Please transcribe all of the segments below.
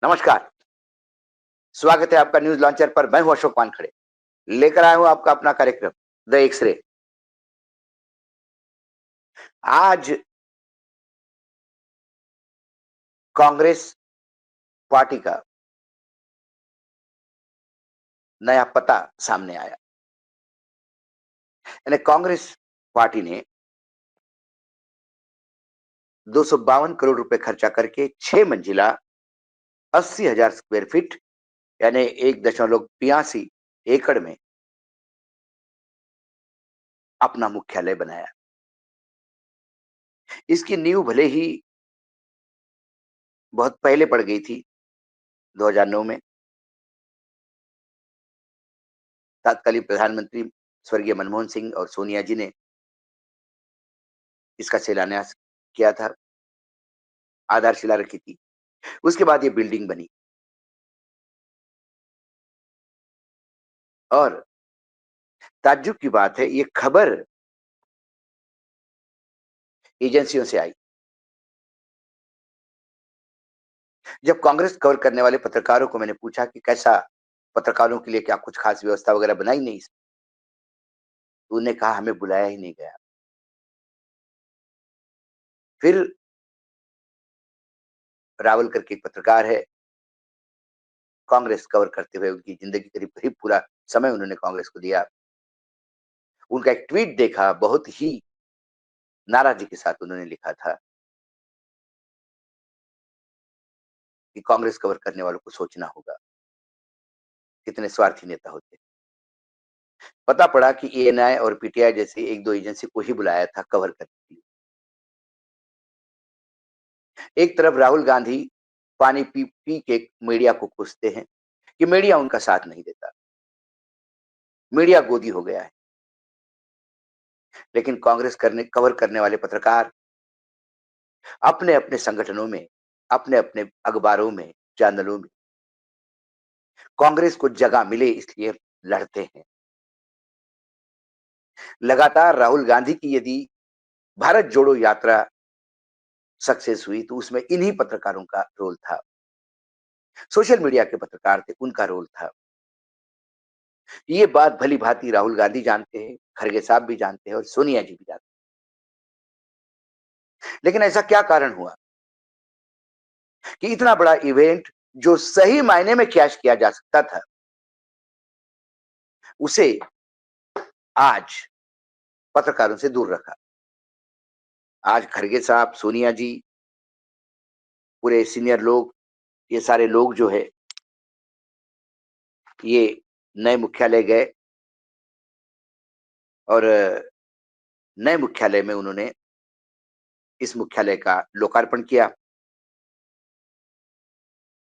नमस्कार, स्वागत है आपका न्यूज़ लॉन्चर पर। मैं हूं अशोक वानखड़े। लेकर आया हूं आपका अपना कार्यक्रम द एक्स-रे। आज कांग्रेस पार्टी का नया पता सामने आया। यानी कांग्रेस पार्टी ने 252 करोड़ रुपए खर्चा करके 6 मंजिला 80,000 स्क्वायर फीट यानी 1.82 एकड़ में अपना मुख्यालय बनाया। इसकी नींव भले ही बहुत पहले पड़ गई थी, 2009 में। तत्कालीन प्रधानमंत्री स्वर्गीय मनमोहन सिंह और सोनिया जी ने इसका शिलान्यास किया था, आधारशिला रखी थी। उसके बाद ये बिल्डिंग बनी और ताज्जुब की बात है, ये खबर एजेंसियों से आई। जब कांग्रेस कवर करने वाले पत्रकारों को मैंने पूछा कि कैसा, पत्रकारों के लिए क्या कुछ खास व्यवस्था वगैरह बनाई नहीं? तो उन्होंने कहा हमें बुलाया ही नहीं गया। फिर रावल करके एक पत्रकार है, कांग्रेस कवर करते हुए उनकी जिंदगी करीब-करीब पूरा समय उन्होंने कांग्रेस को दिया। उनका एक ट्वीट देखा, बहुत ही नाराज़गी के साथ उन्होंने लिखा था कि कांग्रेस कवर करने वालों को सोचना होगा, कितने स्वार्थी नेता होते हैं। पता पड़ा कि एएनआई और पीटीआई जैसी 1-2 एजेंसी को ही बुलाया था कवर करने के लिए। एक तरफ राहुल गांधी पानी पी-पी के मीडिया को कोसते हैं कि मीडिया उनका साथ नहीं देता। मीडिया गोदी हो गया है। लेकिन कांग्रेस कवर करने वाले पत्रकार अपने-अपने संगठनों में, अपने-अपने अखबारों में, चैनलों में कांग्रेस को जगह मिले इसलिए लड़ते हैं। लगातार राहुल गांधी की यदि भारत जोड़ो यात्रा सक्सेस हुई तो उसमें इन्हीं पत्रकारों का रोल था। सोशल मीडिया के पत्रकार थे, उनका रोल था। ये बात भली-भांति राहुल गांधी जानते हैं, खरगे साहब भी जानते हैं और सोनिया जी भी जानते हैं। लेकिन ऐसा क्या कारण हुआ कि इतना बड़ा इवेंट जो सही मायने में कैश किया जा सकता था, उसे आज पत्रकारों से दूर रखा। आज खरगे साहब, सोनिया जी, पूरे सीनियर लोग, ये सारे लोग जो है, ये नए मुख्यालय गए और नए मुख्यालय में उन्होंने इस मुख्यालय का लोकार्पण किया।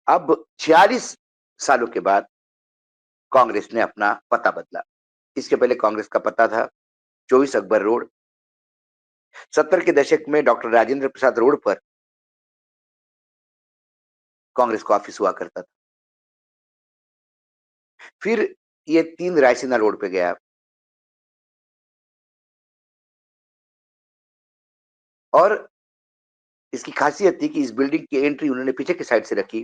अब 46 सालों के बाद कांग्रेस ने अपना पता बदला। इसके पहले कांग्रेस का पता था 24 अकबर रोड। 70 के दशक में डॉक्टर राजेंद्र प्रसाद रोड पर कांग्रेस का ऑफिस हुआ करता था। फिर ये 3 रायसीना रोड पे गया और इसकी खासियत थी कि इस बिल्डिंग की एंट्री उन्होंने पीछे की साइड से रखी,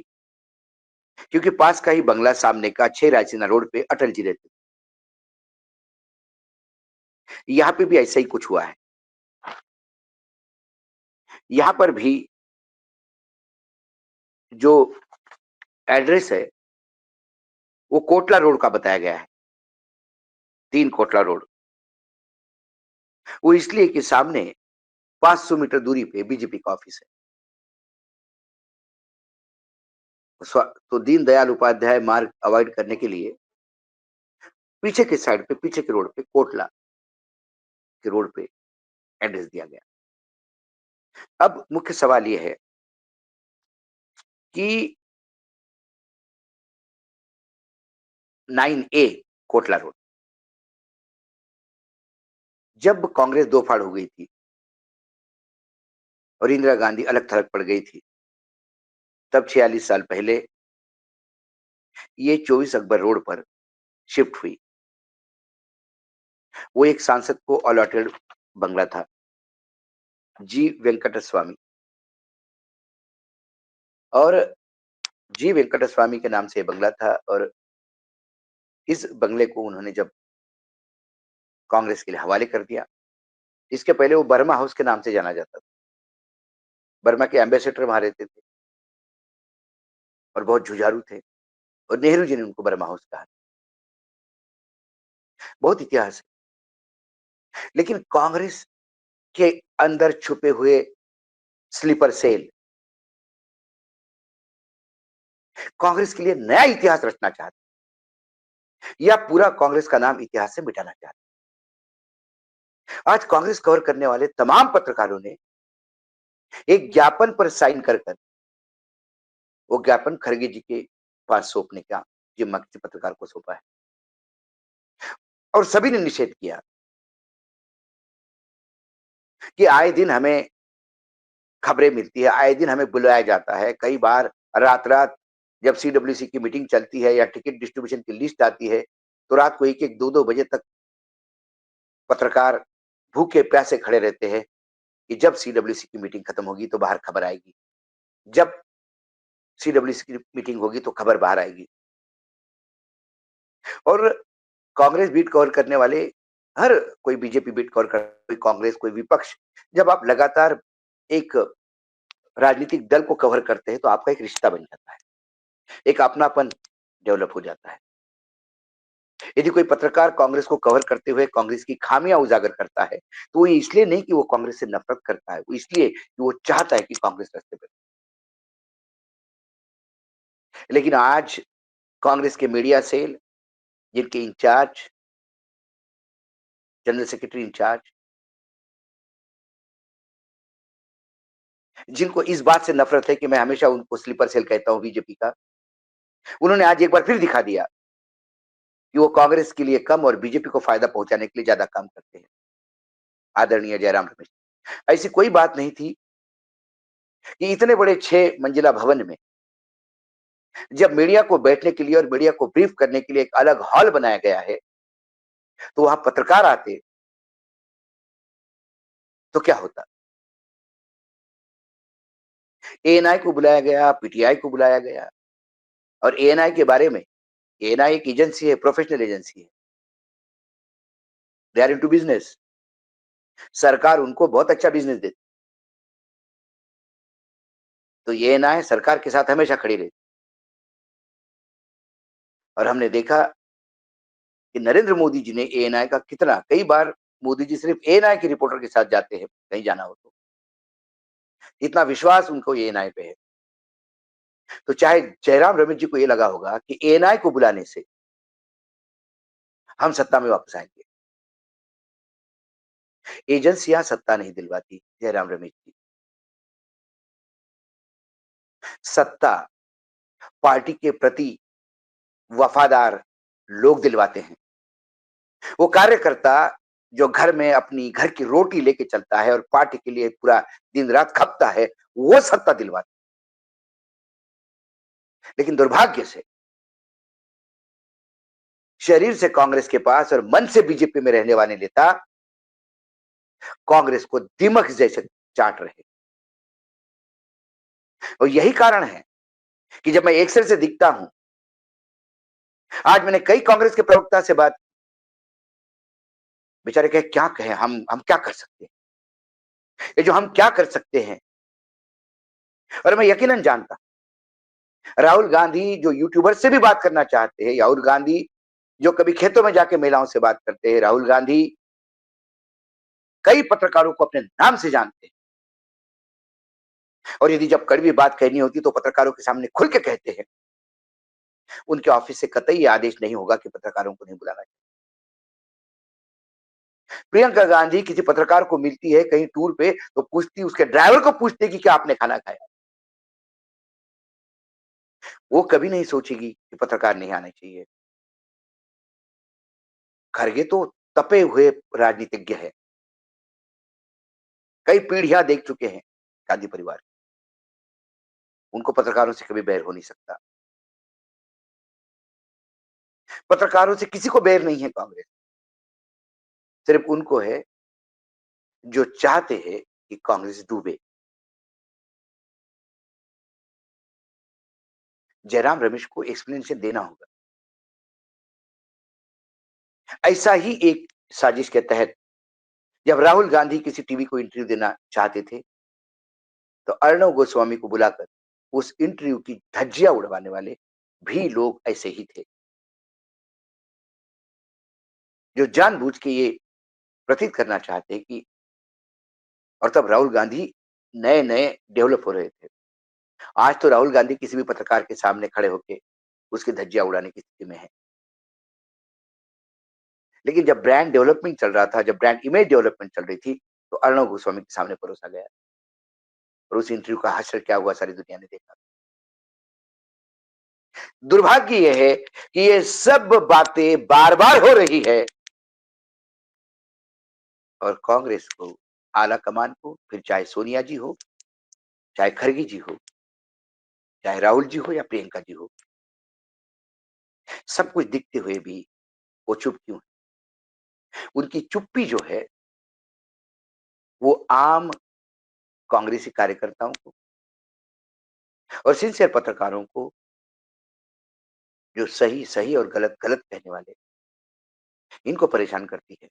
क्योंकि पास का ही बंगला सामने का 6 रायसीना रोड पे अटल जी रहते थे। यहाँ पे भी ऐसा ही कुछ हुआ है। यहाँ पर भी जो एड्रेस है, वो कोटला रोड का बताया गया है, 3 कोटला रोड। वो इसलिए कि सामने 500 मीटर दूरी पे बीजेपी का ऑफिस है। तो दीनदयाल उपाध्याय मार्ग अवॉइड करने के लिए पीछे के साइड पे, पीछे के रोड पे, कोटला के रोड पे एड्रेस दिया गया। अब मुख्य सवाल ये है कि 9A कोटला रोड, जब कांग्रेस दो फाड़ हो गई थी और इंदिरा गांधी अलग-थलग पड़ गई थी, तब 46 साल पहले ये 24 अकबर रोड पर शिफ्ट हुई। वो एक सांसद को अलॉटेड बंगला था, जी वेंकटस्वामी। और जी वेंकट स्वामी के नाम से ये बंगला था और इस बंगले को उन्होंने जब कांग्रेस के लिए हवाले कर दिया, इसके पहले वो बर्मा हाउस के नाम से जाना जाता था। बर्मा के एम्बेसडर वहाँ रहते थे और बहुत जुझारू थे और नेहरू जी ने उनको बर्मा हाउस कहा। बहुत इतिहास है। लेकिन कांग्रेस के अंदर छुपे हुए स्लीपर सेल कांग्रेस के लिए नया इतिहास रचना चाहते या पूरा कांग्रेस का नाम इतिहास से मिटाना चाहते। आज कांग्रेस कवर करने वाले तमाम पत्रकारों ने एक ज्ञापन पर साइन कर कर वो ज्ञापन खड़गे जी के पास सौंपने का जिम्मा किसी पत्रकार को सौंपा है और सभी ने निषेध किया कि आए दिन हमें खबरें मिलती है, आए दिन हमें बुलाया जाता है। कई बार रात-रात जब सीडब्ल्यूसी की मीटिंग चलती है या टिकट डिस्ट्रीब्यूशन की लिस्ट आती है, तो रात को 1-1, 2-2 बजे तक पत्रकार भूखे-प्यासे खड़े रहते हैं कि जब सीडब्ल्यूसी की मीटिंग खत्म होगी तो बाहर खबर आएगी। जब सीडब्ल्यूसी की मीटिंग होगी तो खबर बाहर आएगी। और कांग्रेस बीट कवर करने वाले हर कोई बीजेपी बीट कवर कर कोई कांग्रेस, कोई विपक्ष, जब आप लगातार एक राजनीतिक दल को कवर करते हैं तो आपका एक रिश्ता बन जाता है। एक अपनापन डेवलप हो जाता है। यदि कोई पत्रकार कांग्रेस को कवर करते हुए कांग्रेस की खामियां उजागर करता है, तो वो इसलिए नहीं कि वो कांग्रेस से नफरत करता है, वो इसलिए कि वो चाहता है कि कांग्रेस रास्ते पे। लेकिन आज कांग्रेस के मीडिया सेल, जिनके इंचार्ज, जनरल सेक्रेटरी इंचार्ज, जिनको इस बात से नफरत है कि मैं हमेशा उनको स्लीपर सेल कहता हूं बीजेपी का, उन्होंने आज एक बार फिर दिखा दिया कि वो कांग्रेस के लिए कम और बीजेपी को फायदा पहुंचाने के लिए ज्यादा काम करते हैं। आदरणीय जयराम रमेश, ऐसी कोई बात नहीं थी कि इतने बड़े 6 मंजिला भवन में जब मीडिया को बैठने के लिए और मीडिया को ब्रीफ करने के लिए एक अलग हॉल बनाया गया है, तो वहां पत्रकार आते तो क्या होता? एएनआई को बुलाया गया, पीटीआई को बुलाया गया और एएनआई के बारे में, एएनआई एक एजेंसी है, प्रोफेशनल एजेंसी है। They are into business. सरकार उनको बहुत अच्छा बिजनेस देती, तो एएनआई सरकार के साथ हमेशा खड़ी रही और हमने देखा कि नरेंद्र मोदी जी ने एएनआई का कितना कई बार मोदी जी सिर्फ एएनआई के रिपोर्टर के साथ जाते हैं, कहीं जाना हो तो। इतना विश्वास उनको एएनआई पे है। तो चाहे जयराम रमेश जी को ये लगा होगा कि एएनआई को बुलाने से हम सत्ता में वापस आएँगे। एजेंसियाँ सत्ता नहीं दिलवाती, जयराम रमेश जी। सत्ता पार्टी के प्रति वफादार लोग दिलवाते हैं। वो कार्यकर्ता जो घर में अपनी घर की रोटी लेके चलता है और पार्टी के लिए पूरा दिन-रात खपता है, वो सत्ता दिलवाता है। लेकिन दुर्भाग्य से शरीर से कांग्रेस के पास और मन से बीजेपी में रहने वाले नेता कांग्रेस को दीमक जैसे चाट रहे। और यही कारण है कि जब मैं एक सिर से दिखता हूं, आज मैंने कई कांग्रेस के प्रवक्ता से बात, बेचारे कहे क्या कहें, हम क्या कर सकते हैं? ये जो हम क्या कर सकते हैं? और मैं यकीनन जानता, राहुल गांधी जो यूट्यूबर से भी बात करना चाहते हैं, राहुल गांधी जो कभी खेतों में जाके महिलाओं से बात करते हैं, राहुल गांधी कई पत्रकारों को अपने नाम से जानते हैं और यदि जब कड़वी बात कहनी होती तो पत्रकारों के सामने खुल के कहते हैं। उनके ऑफिस से कतई ये आदेश नहीं होगा कि पत्रकारों को नहीं बुलाना चाहिए। प्रियंका गांधी किसी पत्रकार को मिलती है कहीं टूर पे तो पूछती, उसके ड्राइवर को पूछती है कि क्या आपने खाना खाया? वो कभी नहीं सोचेगी कि पत्रकार नहीं आने चाहिए। खरगे तो तपे हुए राजनीतिज्ञ है, कई पीढ़ियां देख चुके हैं गांधी परिवार। उनको पत्रकारों से कभी बैर हो नहीं सकता। पत्रकारों से किसी को बैर नहीं है कांग्रेस, सिर्फ उनको है जो चाहते हैं कि कांग्रेस डूबे। जयराम रमेश को एक्सप्लेनेशन देना होगा। ऐसा ही एक साजिश के तहत जब राहुल गांधी किसी टीवी को इंटरव्यू देना चाहते थे, तो अर्णव गोस्वामी को बुलाकर उस इंटरव्यू की धज्जियां उड़वाने वाले भी लोग ऐसे ही थे, जो जानबूझ के ये प्रतीत करना चाहते कि और तब राहुल गांधी नए-नए डेवलप हो रहे थे। आज तो राहुल गांधी किसी भी पत्रकार के सामने खड़े होके उसकी धज्जियां उड़ाने की स्थिति में है। लेकिन जब ब्रांड डेवलपमेंट चल रहा था, जब ब्रांड इमेज डेवलपमेंट चल रही थी, तो अर्णव गोस्वामी के सामने परोसा गया और उस इंटरव्यू का हश्र क्या हुआ सारी दुनिया ने देखा। दुर्भाग्य ये है कि ये सब बातें बार-बार हो रही है और कांग्रेस को, आला कमान को, फिर चाहे सोनिया जी हो, चाहे खरगे जी हो, चाहे राहुल जी हो या प्रियंका जी हो, सब कुछ दिखते हुए भी वो चुप क्यों हैं? उनकी चुप्पी जो है, वो आम कांग्रेसी कार्यकर्ताओं को और सिंसियर पत्रकारों को, जो सही सही और गलत गलत कहने वाले, इनको परेशान करती है।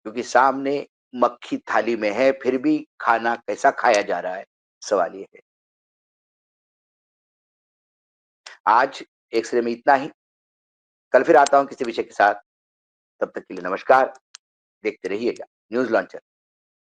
क्योंकि सामने मक्खी थाली में है, फिर भी खाना कैसा खाया जा रहा है, सवाल ये है। आज एक्स-रे में इतना ही, कल फिर आता हूँ किसी विषय के साथ, तब तक के लिए नमस्कार, देखते रहिएगा न्यूज़ लॉन्चर।